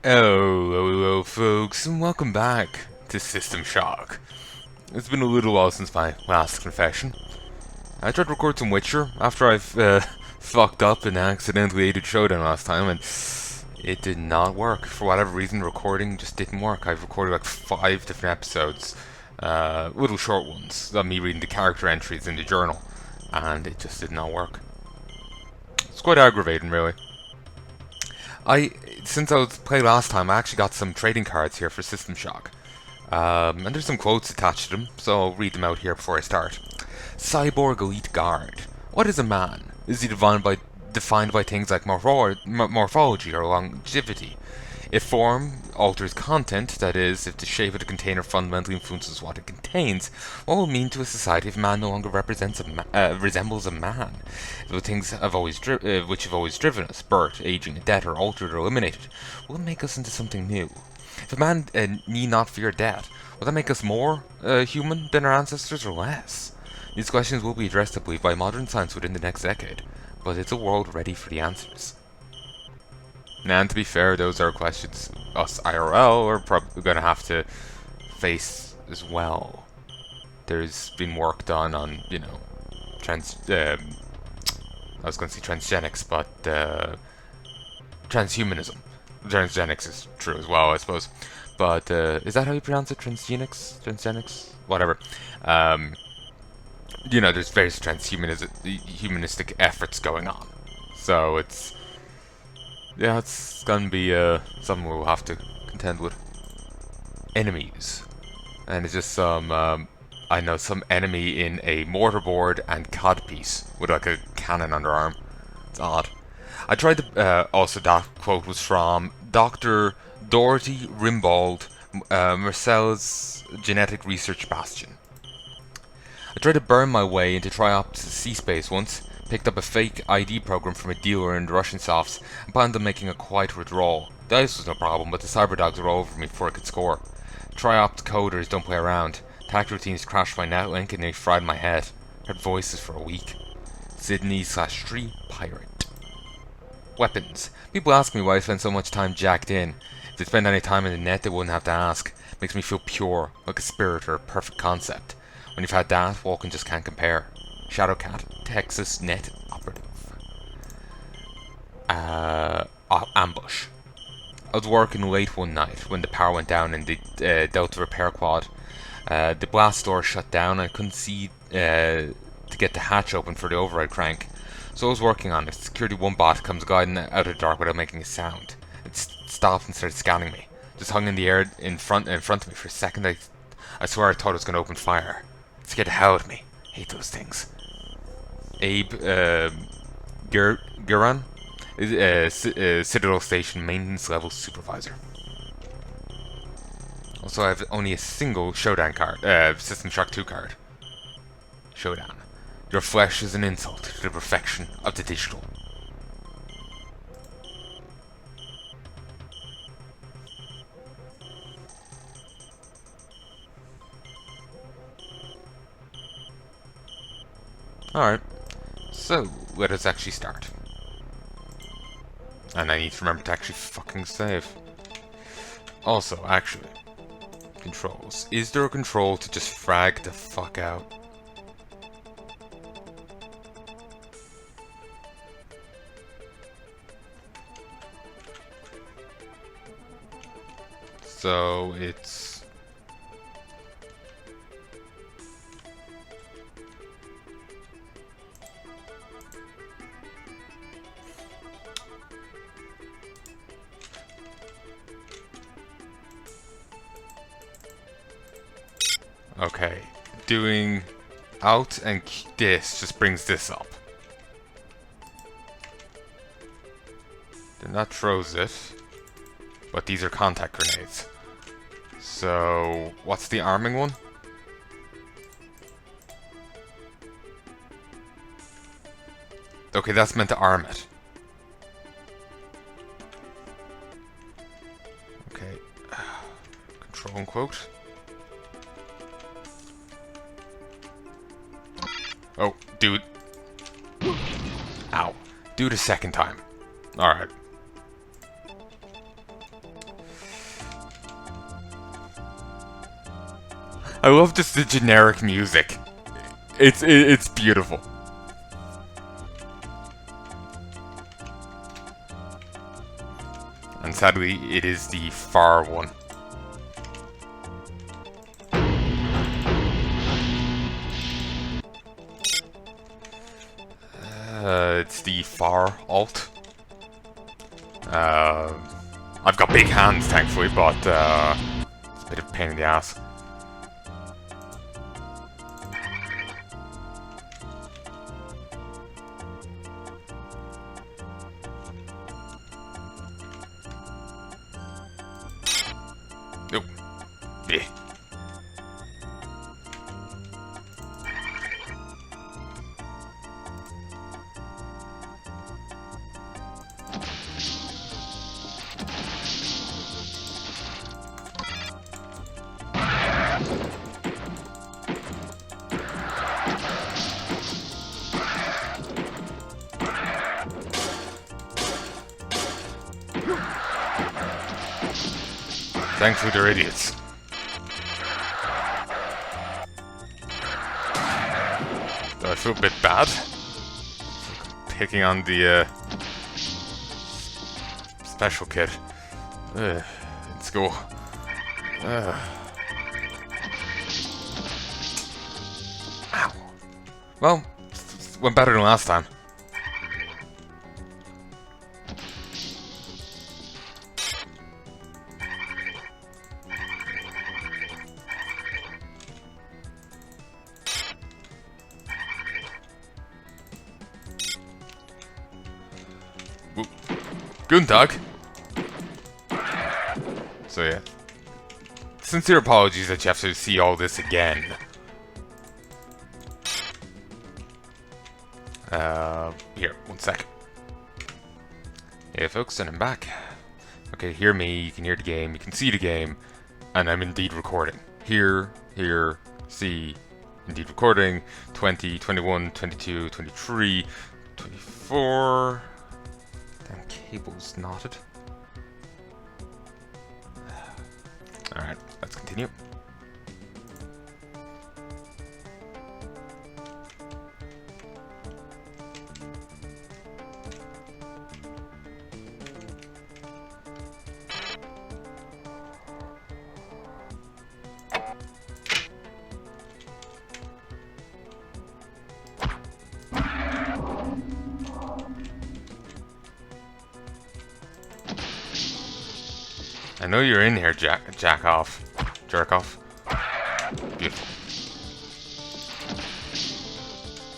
Hello, folks, and welcome back to System Shock. It's been a little while since my last confession. I tried to record some Witcher after I've fucked up and accidentally ate Showdown last time, and it did not work. For whatever reason, recording just didn't work. I've recorded like 5 different episodes, little short ones, of me reading the character entries in the journal, and it just did not work. It's quite aggravating, really. Since I was playing last time, I actually got some trading cards here for System Shock. And there's some quotes attached to them, so I'll read them out here before I start. Cyborg Elite Guard. What is a man? Is he defined by things like morphology or longevity? If form alters content, that is, if the shape of the container fundamentally influences what it contains, what will it mean to a society if man no longer resembles a man? If the things which have always driven us, birth, aging, death, are altered or eliminated, will it make us into something new? If a man need not fear death, will that make us more human than our ancestors or less? These questions will be addressed, I believe, by modern science within the next decade, but it's a world ready for the answers. And to be fair, those are questions us IRL are probably going to have to face as well. There's been work done on, I was going to say transgenics, but transhumanism. Transgenics is true as well, I suppose. But is that how you pronounce it? Transgenics? Transgenics? Whatever. There's various humanistic efforts going on. So it's gonna be something we'll have to contend with. Enemies. And it's just some, I know some enemy in a mortarboard and codpiece with like a cannon on their arm. It's odd. I tried to, also that quote was from Dr. Dorothy Rimbaud, Marcel's genetic research bastion. I tried to burn my way into Triop's C-Space once, picked up a fake ID program from a dealer in the Russian softs, and planned on making a quiet withdrawal. The ice was no problem, but the cyberdogs were all over me before I could score. Triop coders don't play around. Attack routines crashed my netlink and they fried my head. Heard voices for a week. Sydney/Tree Pirate. Weapons. People ask me why I spend so much time jacked in. If they spend any time in the net, they wouldn't have to ask. Makes me feel pure, like a spirit or a perfect concept. When you've had that, walking just can't compare. Shadowcat, Texas Net Operative. Ambush. I was working late one night when the power went down in the Delta repair quad. The blast door shut down and I couldn't see to get the hatch open for the override crank. So I was working on it. Security 1 bot comes gliding out of the dark without making a sound. It stopped and started scanning me. Just hung in the air in front of me for a second. I swear I thought it was going to open fire. It scared the hell out of me. Hate those things. Abe Guran, Citadel Station Maintenance Level Supervisor. Also, I have only a single Showdown card, System Shock 2 card. Showdown. Your flesh is an insult to the perfection of the digital. Alright, so let us actually start. And I need to remember to actually fucking save. Also, actually, controls. Is there a control to just frag the fuck out? So it's okay. Doing out and this just brings this up. Then that throws it. But these are contact grenades. So, what's the arming one? Okay, that's meant to arm it. Okay. Control and quote. Oh, dude. Ow. Do it a second time. Alright. I love just the generic music. It's beautiful. And sadly, it is the far one. It's the far alt. I've got big hands, thankfully, but it's a bit of a pain in the ass. Nope. Yeah. Thankfully, they're idiots. Though I feel a bit bad. Picking on the special kid. Let's go. Ow. Well, went better than last time. Good dog. So yeah, sincere apologies that you have to see all this again. Here, one sec. Yeah, folks, and I'm back. Okay, hear me, you can hear the game, you can see the game, and I'm indeed recording. Hear, see, indeed recording. 20, 21, 22, 23, 24... Damn cable's knotted. Alright, let's continue. I know you're in here, jerk off. Beautiful.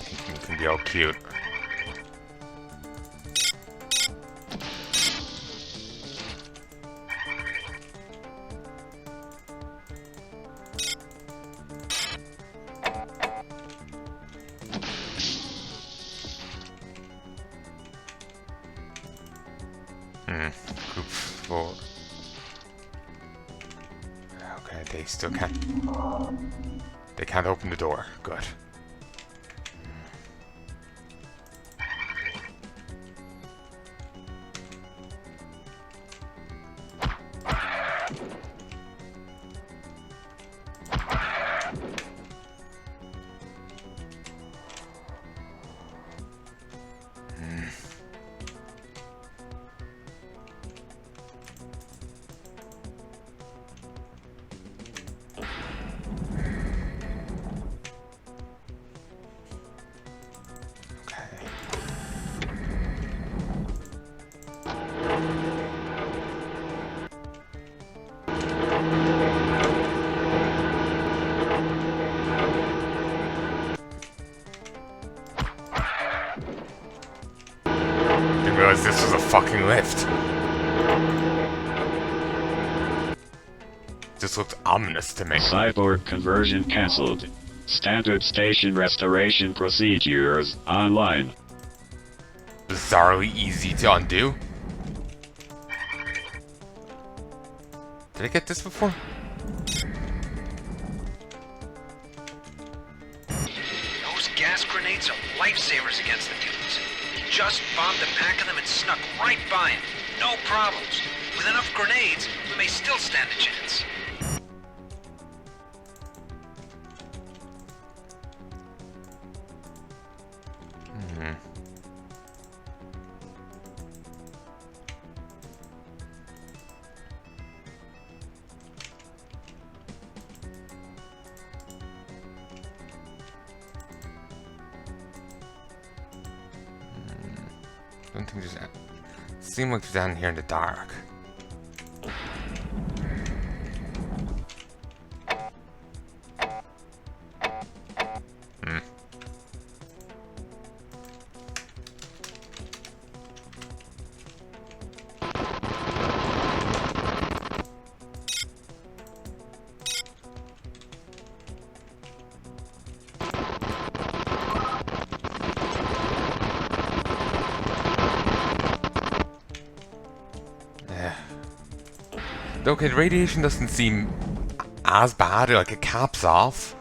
Thinking you can be all cute. Group 4. Okay, they still can't. They can't open the door. Good. Didn't realize this was a fucking lift. This looked ominous to me. Cyborg conversion cancelled. Standard station restoration procedures online. Bizarrely easy to undo. Did I get this before? Those gas grenades are lifesavers against the mutants. Just bombed a pack of them and snuck right by him. No problems. With enough grenades, we may still stand a chance. Don't think there's... Seem like they're down here in the dark. Okay, the radiation doesn't seem as bad. Like, it caps off.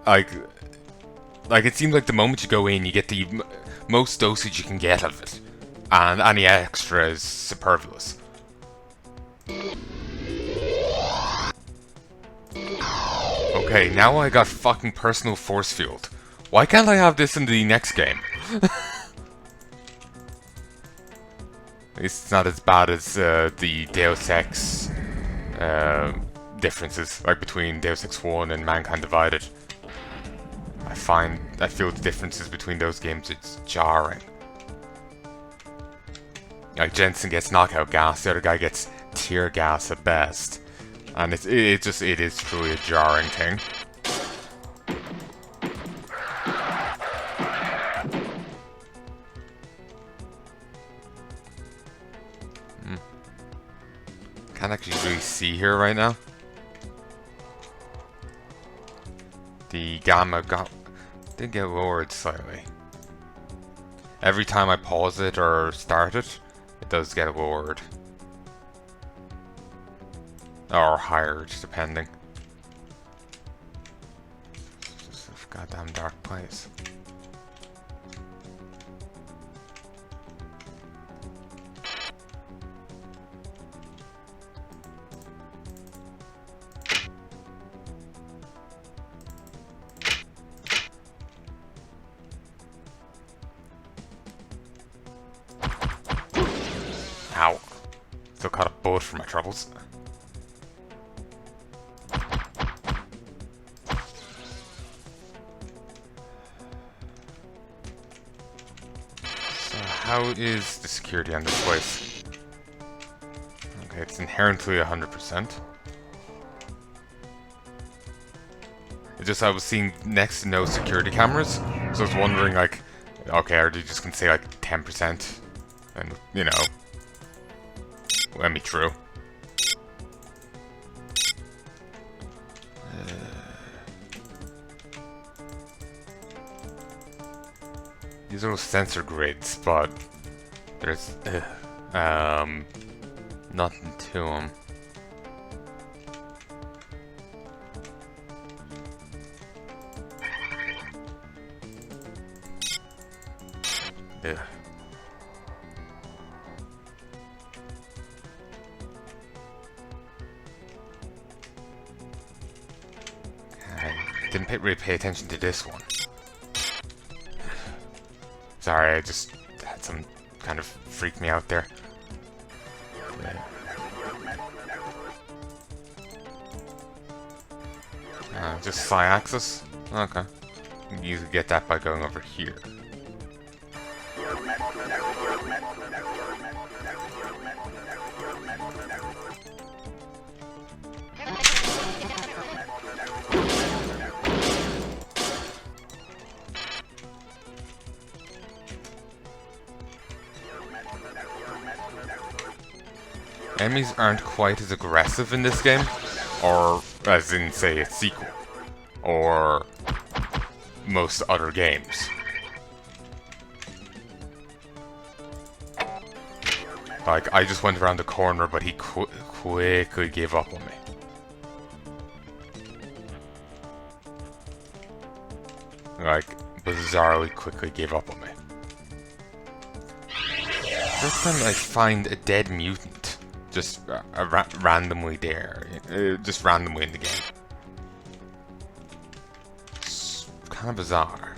Like it seems like the moment you go in, you get the most dosage you can get of it, and any extra is superfluous. Okay, now I got fucking personal force field. Why can't I have this in the next game? At least it's not as bad as the Deus Ex differences, like between Deus Ex 1 and Mankind Divided. I feel the differences between those games, it's jarring. Like, Jensen gets knockout gas, the other guy gets tear gas at best. And it is truly a jarring thing. Can't actually really see here right now. The gamma did get lowered slightly. Every time I pause it or start it, it does get lowered. Or higher, just depending. It's just a goddamn dark place. Ow. Still caught a bullet for my troubles. So how is the security on this place? Okay, it's inherently 100%. It's just I was seeing next to no security cameras, so I was wondering, like, okay, are they just gonna say like 10%? And, you know, let me through. These are sensor grids, but there's nothing to them. Ugh. Didn't really pay attention to this one. Sorry, I just had some kind of freak me out there. Just Y-axis? Okay. You can easily get that by going over here. Enemies aren't quite as aggressive in this game, or as in, say, a sequel, or most other games. Like, I just went around the corner, but he quickly gave up on me. Like, bizarrely quickly gave up on me. First time I find a dead mutant. Just randomly there. Just randomly in the game. It's kind of bizarre.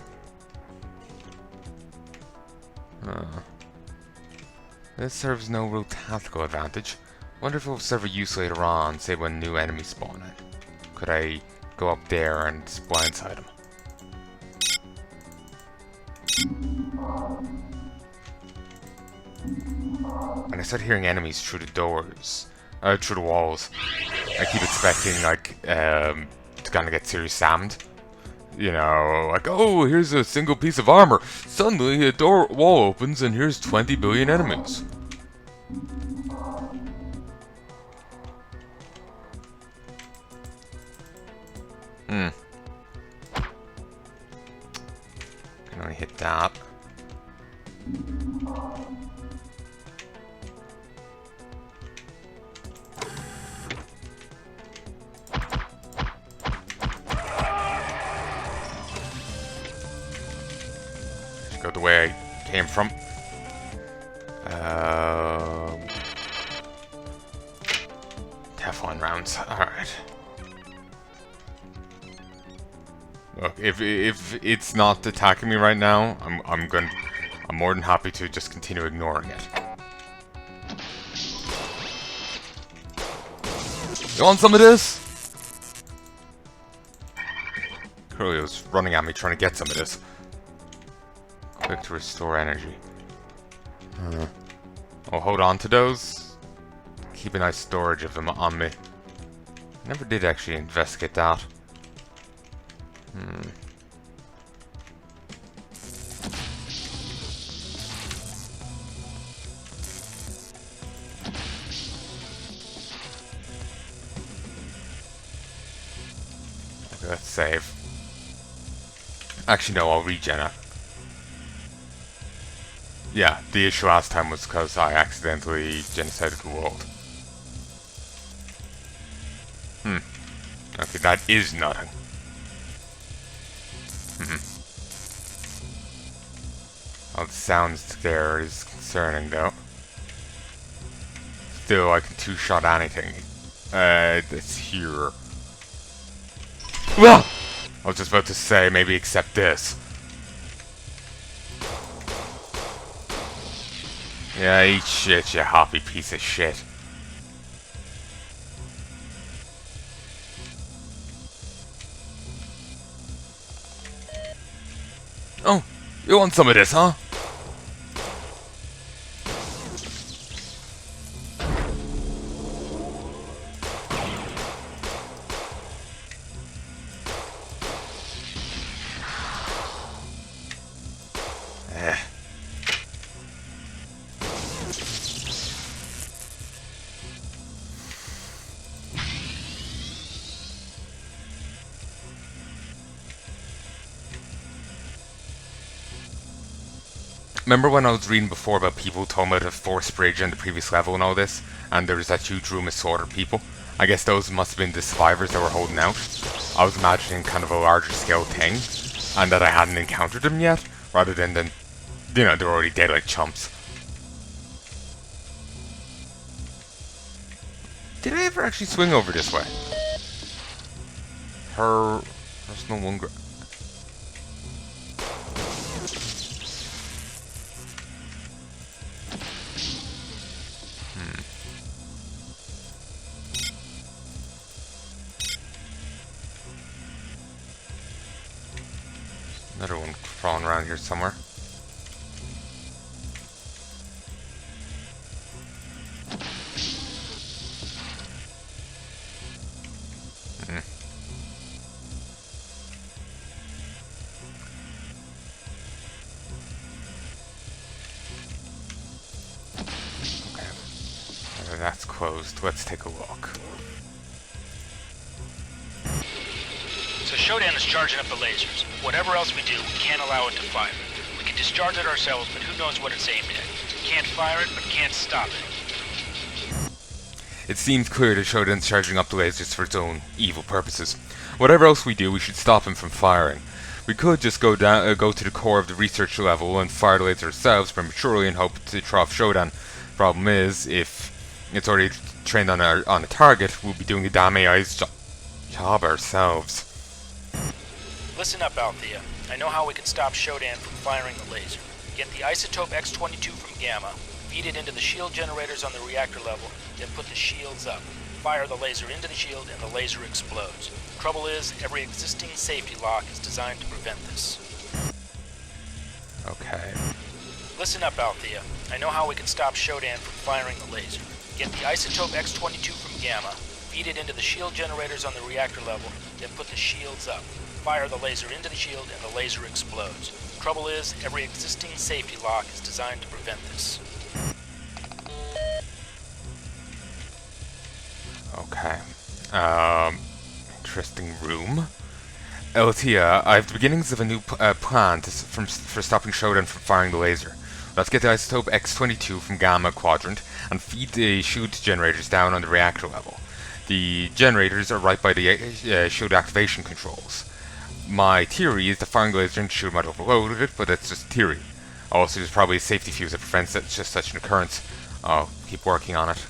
This serves no real tactical advantage. Wonder if it will serve a use later on, say when new enemies spawn in. Could I go up there and blindside them? And I start hearing enemies through the doors, through the walls. I keep expecting, like, to kind of get serious slammed. You know, like, oh, here's a single piece of armor. Suddenly, a wall opens, and here's 20 billion enemies. Can only hit that. Go the way I came from. Teflon rounds. Alright. Look, if it's not attacking me right now, I'm more than happy to just continue ignoring it. You want some of this? Curlio's running at me trying to get some of this. Quick to restore energy. I'll hold on to those. Keep a nice storage of them on me. Never did actually investigate that. Okay, let's save. Actually, no, I'll regen it. Yeah, the issue last time was because I accidentally genocided the world. Okay, that is nothing. All the sounds there is concerning, though. Still, I can two-shot anything. That's here. Well, I was just about to say, maybe accept this. Yeah, eat shit, you hoppy piece of shit. Oh, you want some of this, huh? Remember when I was reading before about people talking about a force bridge in the previous level and all this? And there was that huge room of sorter people? I guess those must have been the survivors that were holding out. I was imagining kind of a larger scale thing, and that I hadn't encountered them yet, rather than, you know, they're already dead like chumps. Did I ever actually swing over this way? Personal one. Another one crawling around here somewhere. Okay. That's closed. Let's take a look. So Shodan is charging up the lasers. Whatever else we do, we can't allow it to fire. We can discharge it ourselves, but who knows what it's aimed at. Can't fire it, but can't stop it. It seems clear that Shodan's charging up the lasers for its own evil purposes. Whatever else we do, we should stop him from firing. We could just go to the core of the research level and fire the laser ourselves prematurely and hope to throw off Shodan. Problem is, if it's already trained on a target, we'll be doing the damn AI's job ourselves. Listen up, Althea. I know how we can stop Shodan from firing the laser. Get the isotope X-22 from Gamma, feed it into the shield generators on the reactor level, then put the shields up. Fire the laser into the shield and the laser explodes. Trouble is, every existing safety lock is designed to prevent this. Okay. Listen up, Althea. I know how we can stop Shodan from firing the laser. Get the isotope X-22 from Gamma, feed it into the shield generators on the reactor level, then put the shields up. Fire the laser into the shield and the laser explodes. Trouble is, every existing safety lock is designed to prevent this. Okay. Interesting room. Althea, I have the beginnings of a new plan for stopping Shodan from firing the laser. Let's get the isotope X-22 from Gamma Quadrant and feed the shield generators down on the reactor level. The generators are right by the shield activation controls. My theory is the firing the laser into shield might overload it, but that's just theory. Also, there's probably a safety fuse that prevents just such an occurrence. I'll keep working on it.